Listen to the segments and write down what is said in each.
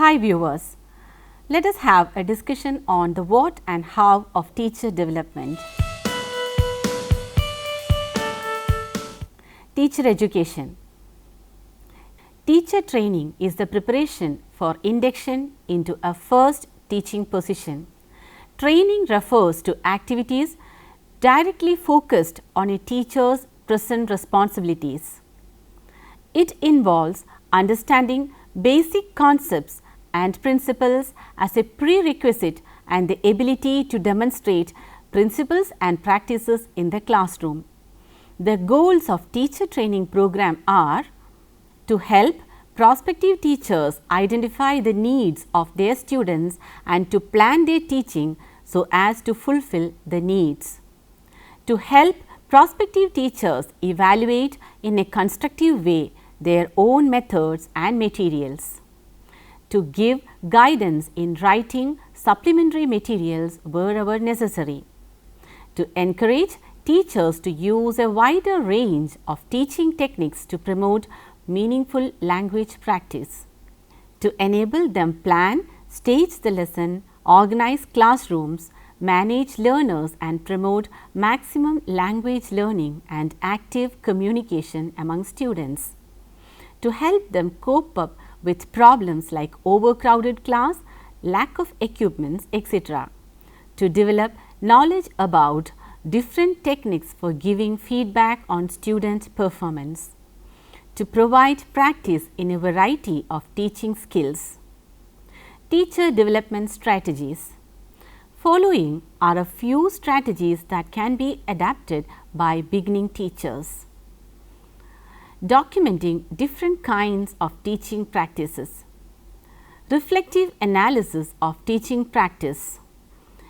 Hi viewers, let us have a discussion on the what and how of teacher development. Teacher education. Teacher training is the preparation for induction into a first teaching position. Training refers to activities directly focused on a teacher's present responsibilities. It involves understanding basic concepts and principles as a prerequisite and the ability to demonstrate principles and practices in the classroom. The goals of teacher training program are to help prospective teachers identify the needs of their students and to plan their teaching so as to fulfill the needs. To help prospective teachers evaluate in a constructive way their own methods and materials. To give guidance in writing supplementary materials wherever necessary. To encourage teachers to use a wider range of teaching techniques to promote meaningful language practice. To enable them plan, stage the lesson, organize classrooms, manage learners and promote maximum language learning and active communication among students. To help them cope up with problems like overcrowded class, lack of equipments, etc. To develop knowledge about different techniques for giving feedback on student performance. To provide practice in a variety of teaching skills. Teacher development strategies. Following are a few strategies that can be adapted by beginning teachers. Documenting different kinds of teaching practices. Reflective analysis of teaching practice.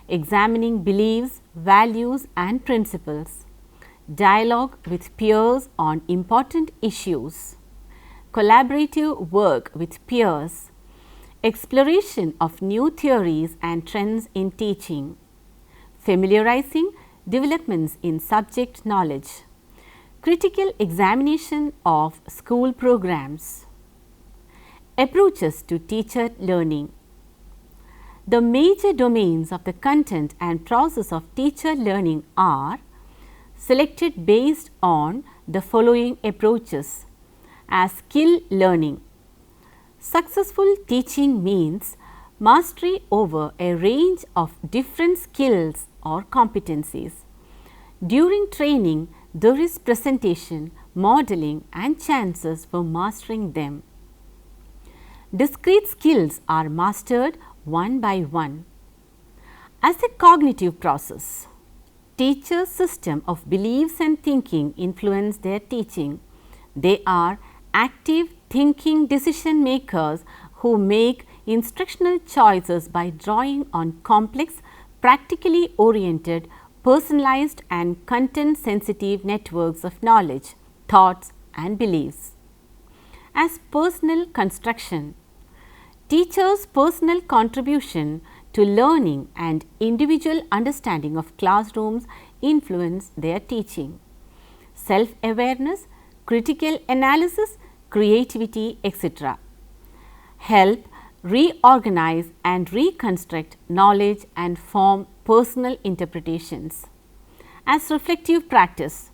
Examining beliefs, values and principles. Dialogue with peers on important issues. Collaborative work with peers. Exploration of new theories and trends in teaching. Familiarizing developments in subject knowledge. Critical examination of school programs. Approaches to teacher learning. The major domains of the content and process of teacher learning are selected based on the following approaches as skill learning. Successful teaching means mastery over a range of different skills or competencies. During training, there is presentation, modeling and chances for mastering them. Discrete skills are mastered one by one. As a cognitive process, teachers' system of beliefs and thinking influence their teaching. They are active thinking decision makers who make instructional choices by drawing on complex, practically oriented, personalized and content sensitive networks of knowledge, thoughts and beliefs. As personal construction, teachers' personal contribution to learning and individual understanding of classrooms influence their teaching. Self-awareness, critical analysis, creativity, etc. help reorganize and reconstruct knowledge and form personal interpretations. As reflective practice,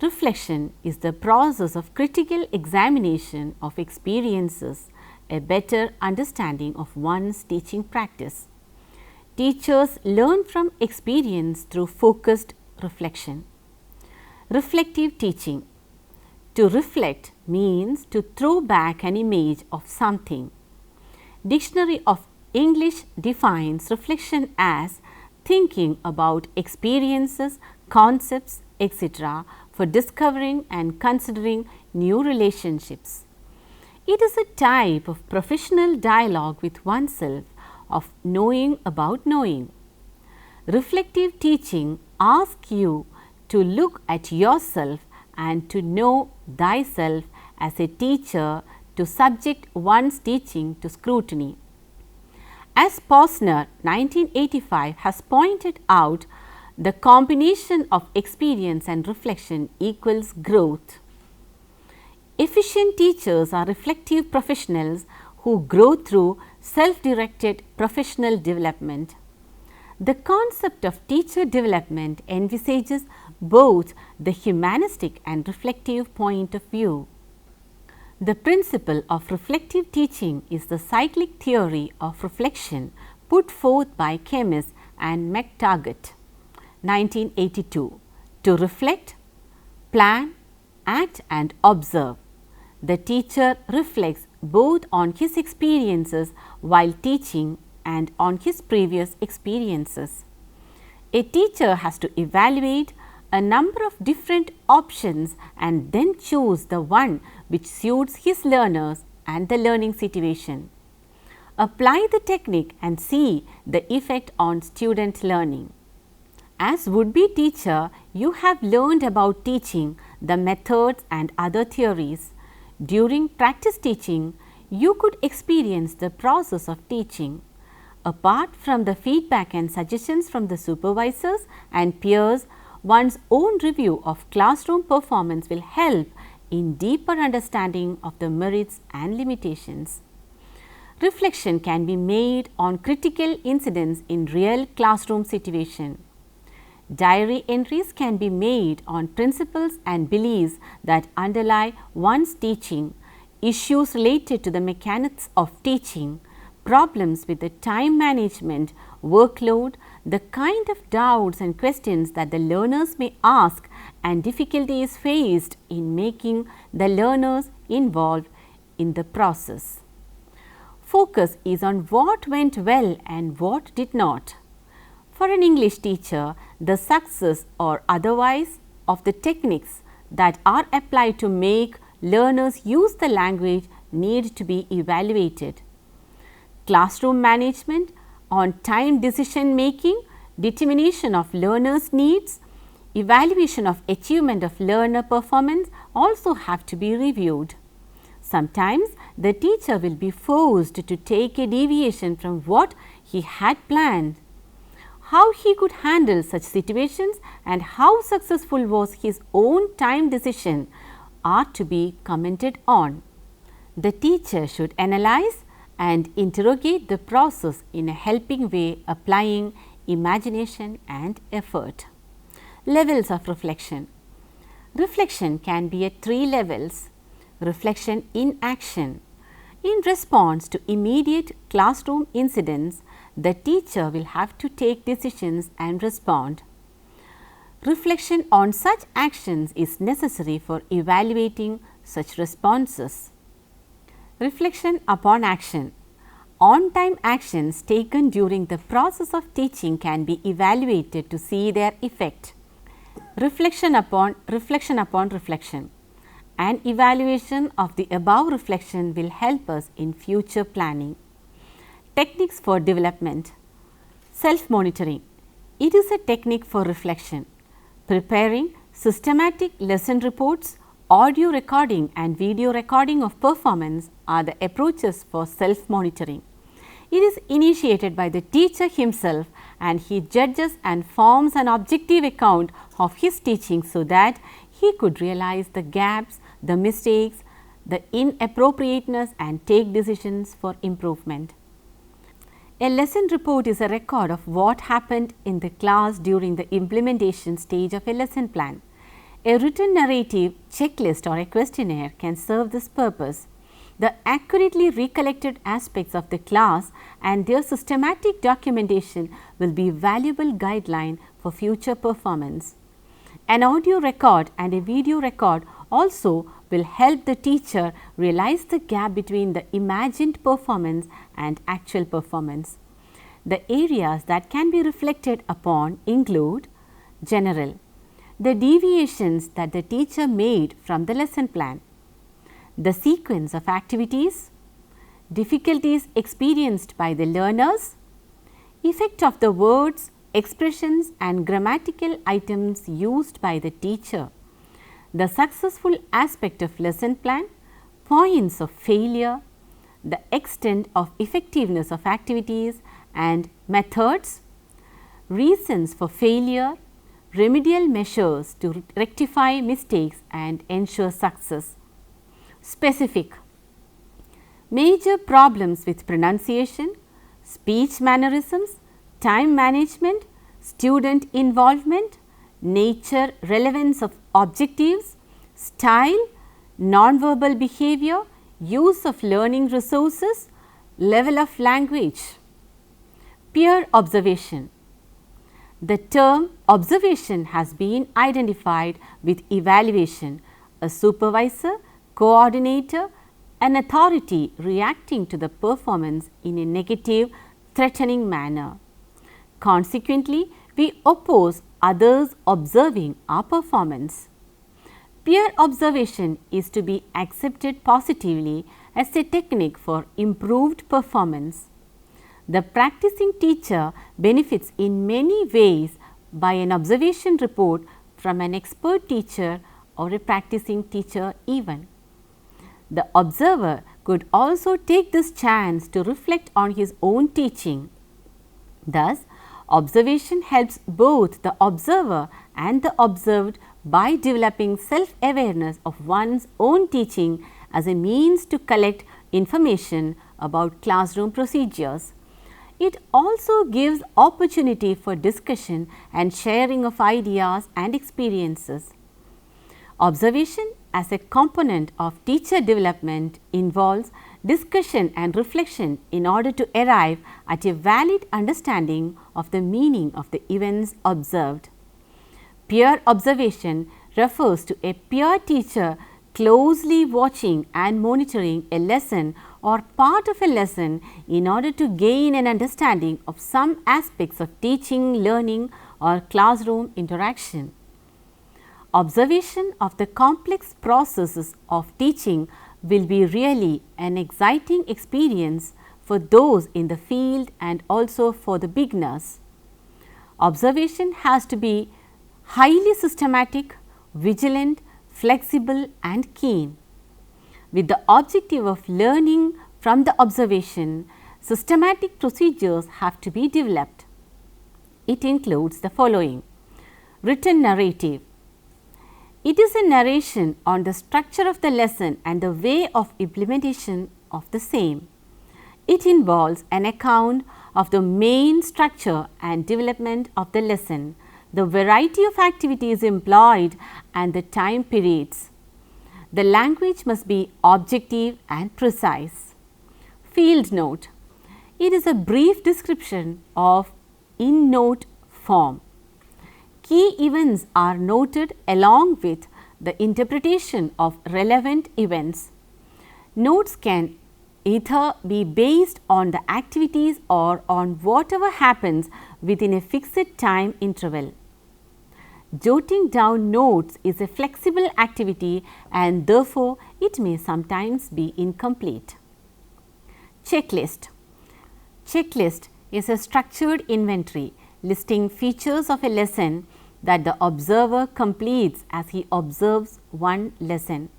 reflection is the process of critical examination of experiences, a better understanding of one's teaching practice. Teachers learn from experience through focused reflection. Reflective teaching. To reflect means to throw back an image of something. Dictionary of English defines reflection as thinking about experiences, concepts, etc. for discovering and considering new relationships. It is a type of professional dialogue with oneself, of knowing about knowing. Reflective teaching asks you to look at yourself and to know thyself as a teacher, to subject one's teaching to scrutiny. As Posner 1985 has pointed out, the combination of experience and reflection equals growth. Efficient teachers are reflective professionals who grow through self-directed professional development. The concept of teacher development envisages both the humanistic and reflective point of view. The principle of reflective teaching is the cyclic theory of reflection put forth by Keynes and McTaggart, 1982, to reflect, plan, act and observe. The teacher reflects both on his experiences while teaching and on his previous experiences. A teacher has to evaluate a number of different options and then choose the one which suits his learners and the learning situation. Apply the technique and see the effect on student learning. As would-be teacher, you have learned about teaching, the methods and other theories. During practice teaching, you could experience the process of teaching. Apart from the feedback and suggestions from the supervisors and peers, one's own review of classroom performance will help in deeper understanding of the merits and limitations. Reflection can be made on critical incidents in real classroom situation. Diary entries can be made on principles and beliefs that underlie one's teaching, issues related to the mechanics of teaching, problems with the time management, workload, the kind of doubts and questions that the learners may ask and difficulties faced in making the learners involved in the process. Focus is on what went well and what did not. For an English teacher, the success or otherwise of the techniques that are applied to make learners use the language need to be evaluated. Classroom management on time decision making, determination of learners' needs, evaluation of achievement of learner performance also have to be reviewed. Sometimes the teacher will be forced to take a deviation from what he had planned. How he could handle such situations and how successful was his own time decision are to be commented on. The teacher should analyze and interrogate the process in a helping way, applying imagination and effort. Levels of reflection. Reflection can be at 3 levels. Reflection in action. In response to immediate classroom incidents, the teacher will have to take decisions and respond. Reflection on such actions is necessary for evaluating such responses. Reflection upon action. On-time actions taken during the process of teaching can be evaluated to see their effect. Reflection upon reflection. An evaluation of the above reflection will help us in future planning. Techniques for development. Self-monitoring. It is a technique for reflection. Preparing systematic lesson reports, audio recording and video recording of performance are the approaches for self-monitoring. It is initiated by the teacher himself and he judges and forms an objective account of his teaching so that he could realize the gaps, the mistakes, the inappropriateness and take decisions for improvement. A lesson report is a record of what happened in the class during the implementation stage of a lesson plan. A written narrative, checklist or a questionnaire can serve this purpose. The accurately recollected aspects of the class and their systematic documentation will be valuable guideline for future performance. An audio record and a video record also will help the teacher realize the gap between the imagined performance and actual performance. The areas that can be reflected upon include general, the deviations that the teacher made from the lesson plan, the sequence of activities, difficulties experienced by the learners, effect of the words, expressions and grammatical items used by the teacher, the successful aspect of lesson plan, points of failure, the extent of effectiveness of activities and methods, reasons for failure, remedial measures to rectify mistakes and ensure success. Specific. Major problems with pronunciation, speech mannerisms, time management, student involvement, nature relevance of objectives, style, nonverbal behavior, use of learning resources, level of language. Peer observation. The term observation has been identified with evaluation, a supervisor, coordinator, an authority reacting to the performance in a negative, threatening manner. Consequently, we oppose others observing our performance. Peer observation is to be accepted positively as a technique for improved performance. The practicing teacher benefits in many ways by an observation report from an expert teacher or a practicing teacher even. The observer could also take this chance to reflect on his own teaching. Thus, observation helps both the observer and the observed by developing self-awareness of one's own teaching as a means to collect information about classroom procedures. It also gives opportunity for discussion and sharing of ideas and experiences. Observation as a component of teacher development involves discussion and reflection in order to arrive at a valid understanding of the meaning of the events observed. Peer observation refers to a peer teacher closely watching and monitoring a lesson or part of a lesson in order to gain an understanding of some aspects of teaching, learning, or classroom interaction. Observation of the complex processes of teaching will be really an exciting experience for those in the field and also for the beginners. Observation has to be highly systematic, vigilant, flexible and keen. With the objective of learning from the observation, systematic procedures have to be developed. It includes the following: written narrative. It is a narration on the structure of the lesson and the way of implementation of the same. It involves an account of the main structure and development of the lesson, the variety of activities employed and the time periods. The language must be objective and precise. Field note. It is a brief description of in note form. Key events are noted along with the interpretation of relevant events. Notes can either be based on the activities or on whatever happens within a fixed time interval. Jotting down notes is a flexible activity and therefore, it may sometimes be incomplete. Checklist. Checklist is a structured inventory listing features of a lesson that the observer completes as he observes one lesson.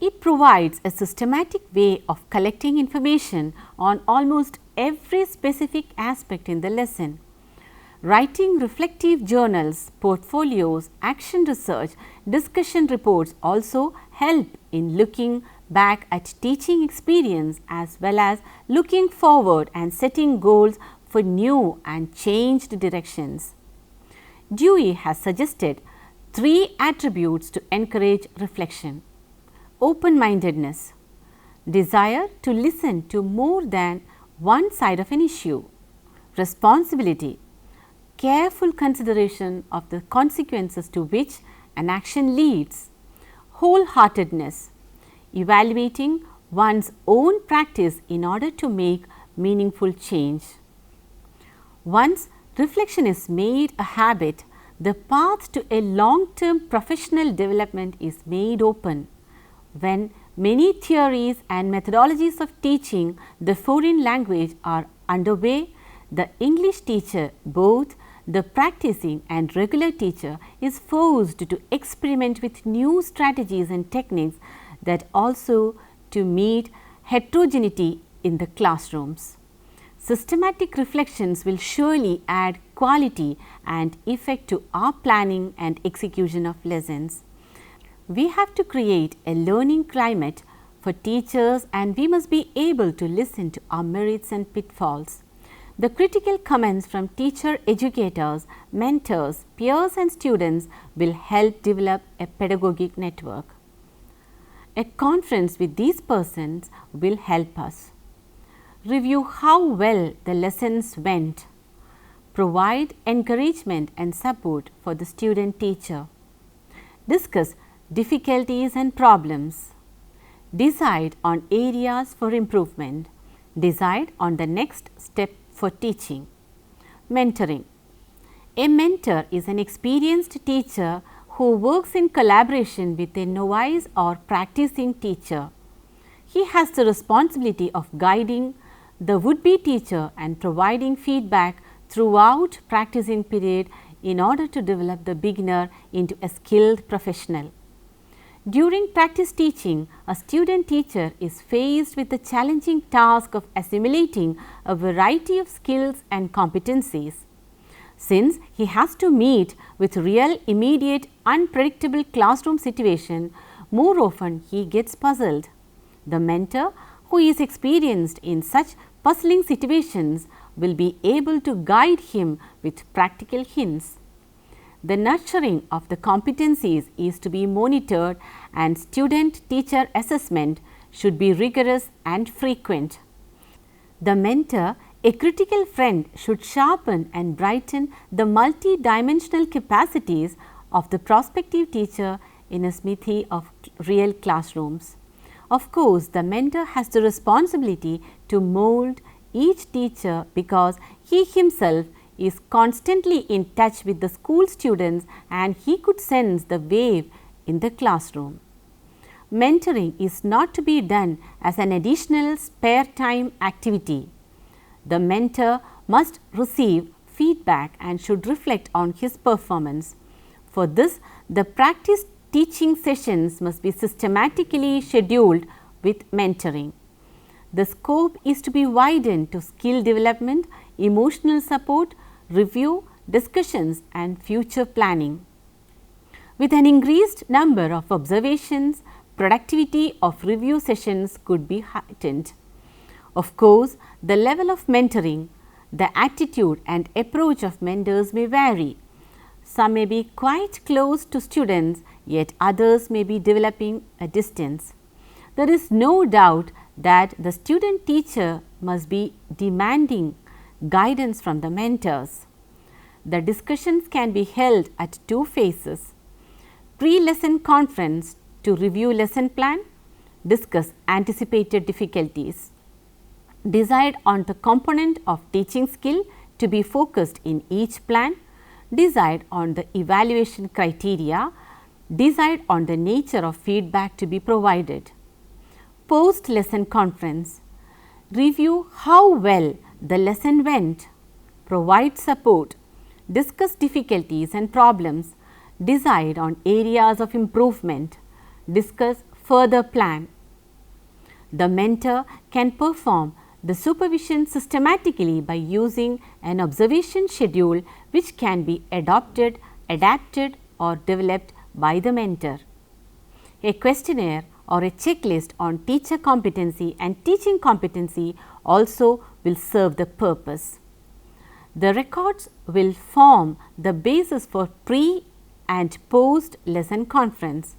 It provides a systematic way of collecting information on almost every specific aspect in the lesson. Writing reflective journals, portfolios, action research, discussion reports also help in looking back at teaching experience as well as looking forward and setting goals for new and changed directions. Dewey has suggested 3 attributes to encourage reflection: open-mindedness, desire to listen to more than one side of an issue, responsibility, careful consideration of the consequences to which an action leads, wholeheartedness, evaluating one's own practice in order to make meaningful change. Once reflection is made a habit, the path to a long-term professional development is made open. When many theories and methodologies of teaching the foreign language are underway, the English teacher, both the practicing and regular teacher, is forced to experiment with new strategies and techniques that also to meet heterogeneity in the classrooms. Systematic reflections will surely add quality and effect to our planning and execution of lessons. We have to create a learning climate for teachers, and we must be able to listen to our merits and pitfalls. The critical comments from teacher educators, mentors, peers and students will help develop a pedagogic network. A conference with these persons will help us. Review how well the lessons went. Provide encouragement and support for the student teacher. Discuss difficulties and problems. Decide on areas for improvement. Decide on the next step for teaching. Mentoring. A mentor is an experienced teacher who works in collaboration with a novice or practicing teacher. He has the responsibility of guiding the would-be teacher and providing feedback throughout practicing period in order to develop the beginner into a skilled professional. During practice teaching, a student teacher is faced with the challenging task of assimilating a variety of skills and competencies. Since he has to meet with real, immediate, unpredictable classroom situation, more often he gets puzzled. The mentor, who is experienced in such puzzling situations, will be able to guide him with practical hints. The nurturing of the competencies is to be monitored, and student-teacher assessment should be rigorous and frequent. The mentor, a critical friend, should sharpen and brighten the multi-dimensional capacities of the prospective teacher in a smithy of real classrooms. Of course, the mentor has the responsibility to mold each teacher because he himself is constantly in touch with the school students and he could sense the wave in the classroom. Mentoring is not to be done as an additional spare time activity. The mentor must receive feedback and should reflect on his performance. For this, the practice teaching sessions must be systematically scheduled with mentoring. The scope is to be widened to skill development, emotional support, review, discussions and future planning. With an increased number of observations, productivity of review sessions could be heightened. Of course, the level of mentoring, the attitude and approach of mentors may vary. Some may be quite close to students, yet others may be developing a distance. There is no doubt that the student teacher must be demanding guidance from the mentors. The discussions can be held at two phases: pre-lesson conference to review lesson plan, discuss anticipated difficulties, decide on the component of teaching skill to be focused in each plan, decide on the evaluation criteria, decide on the nature of feedback to be provided. Post-lesson conference, review how well the lesson went, provide support, discuss difficulties and problems, decide on areas of improvement, discuss further plan. The mentor can perform the supervision systematically by using an observation schedule which can be adopted, adapted or developed by the mentor. A questionnaire or a checklist on teacher competency and teaching competency also will serve the purpose. The records will form the basis for pre and post lesson conference.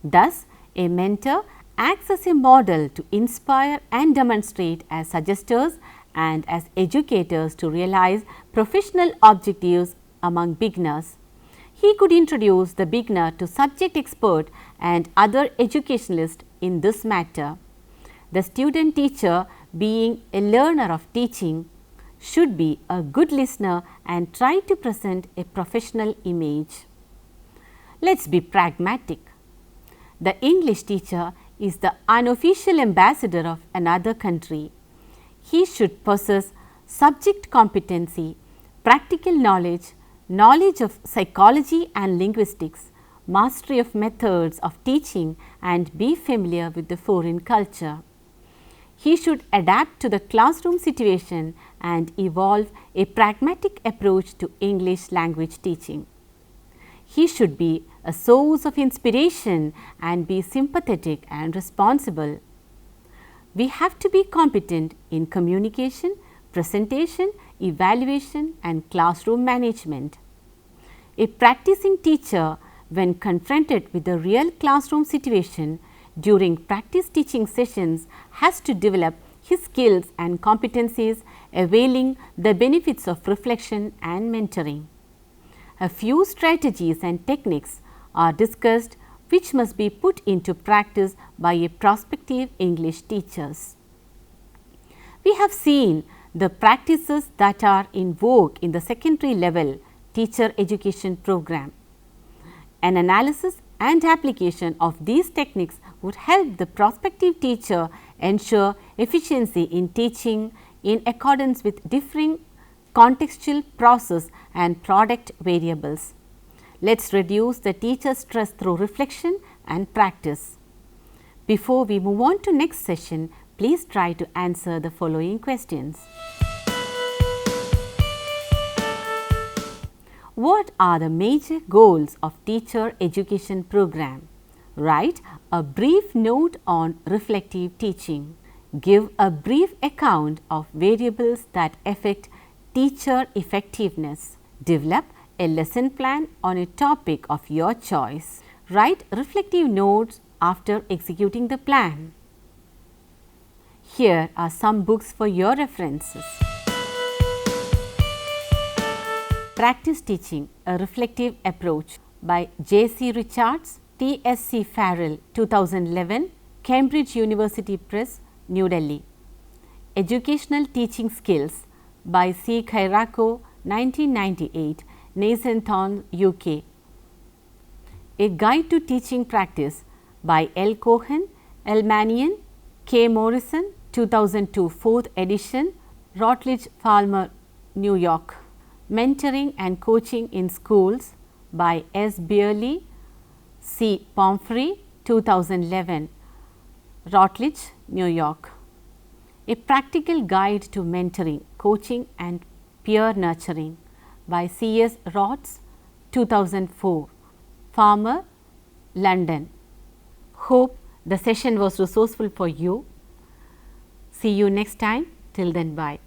Thus, a mentor acts as a model to inspire and demonstrate as suggesters and as educators to realize professional objectives among beginners. He could introduce the beginner to subject expert and other educationalists in this matter. The student teacher, being a learner of teaching, should be a good listener and try to present a professional image. Let's be pragmatic. The English teacher is the unofficial ambassador of another country. He should possess subject competency, practical knowledge, knowledge of psychology and linguistics, mastery of methods of teaching and be familiar with the foreign culture. He should adapt to the classroom situation and evolve a pragmatic approach to English language teaching. He should be a source of inspiration and be sympathetic and responsible. We have to be competent in communication, presentation, evaluation, and classroom management. A practicing teacher, when confronted with a real classroom situation during practice teaching sessions, has to develop his skills and competencies, availing the benefits of reflection and mentoring. A few strategies and techniques are discussed which must be put into practice by a prospective English teachers. We have seen the practices that are in vogue in the secondary level teacher education program. An analysis and application of these techniques would help the prospective teacher ensure efficiency in teaching in accordance with differing contextual process and product variables. Let us reduce the teacher stress through reflection and practice. Before we move on to next session, please try to answer the following questions. What are the major goals of teacher education program? Write a brief note on reflective teaching. Give a brief account of variables that affect teacher effectiveness. Develop a lesson plan on a topic of your choice. Write reflective notes after executing the plan. Here are some books for your references. Practice Teaching, a Reflective Approach by J.C. Richards, T.S.C. Farrell, 2011, Cambridge University Press, New Delhi. Educational Teaching Skills by C. Khairako, 1998, Nasonthon, UK. A Guide to Teaching Practice by L. Cohen, L. Manion, K. Morrison, 2002, 4th edition, Routledge Palmer, New York. Mentoring and Coaching in Schools by S. Beerley, C. Pomfrey, 2011, Routledge, New York. A Practical Guide to Mentoring, Coaching and Peer Nurturing by C. S. Rotz, 2004, Farmer, London. Hope the session was resourceful for you. See you next time. Till then, bye.